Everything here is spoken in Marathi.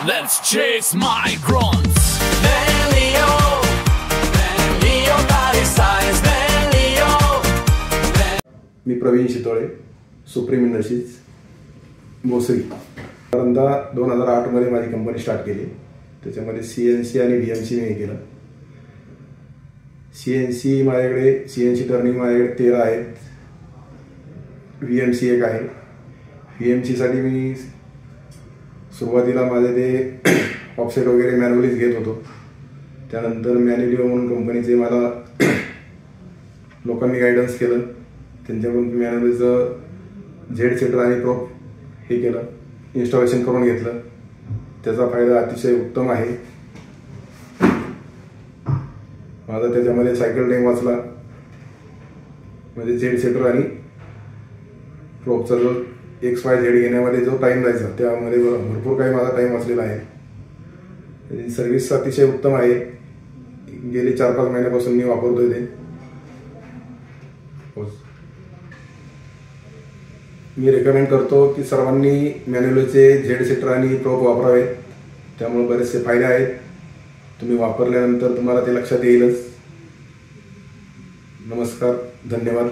Let's chase migrants. Velio, Velio Paris Velio. Me Pravin Shitole, supreme industries Bhosari. साधारणतः 2008 मध्ये माझी कंपनी स्टार्ट केली. त्याच्यामध्ये CNC आणि VMC मी केलं. CNC माझ्याकडे CNC टर्निंग माझ्याकडे 13 आहेत. VMC एक आहे. VMC साठी मी सुरुवातीला माझे ते ऑफसेट वगैरे मॅन्युअलीच घेत होतो. त्यानंतर मॅन्युअली म्हणून कंपनीचे मला लोकांनी गायडन्स केलं. त्यांच्याकडून मॅन्युअलीचं झेड सेटर आणि प्रोप हे केलं, इन्स्टॉलेशन करून घेतलं. त्याचा फायदा अतिशय उत्तम आहे. माझा त्याच्यामध्ये सायकल टाईम वाचला. म्हणजे झेड सेटर आणि प्रोपचा जो XYZ घेण्यामध्ये जो टाईम जायचा त्यामध्ये भरपूर काही माझा टाईम वाचलेला आहे. त्याची सर्व्हिस अतिशय उत्तम आहे. गेली 4-5 महिन्यापासून मी वापरतोय ते. मी रेकमेंड करतो की सर्वांनी मॅन्युअलचे झेड सेटर आणि प्रोप वापरावे. त्यामुळे बरेचसे फायदे आहेत. तुम्ही वापरल्यानंतर तुम्हाला ते लक्षात येईलच. नमस्कार, धन्यवाद.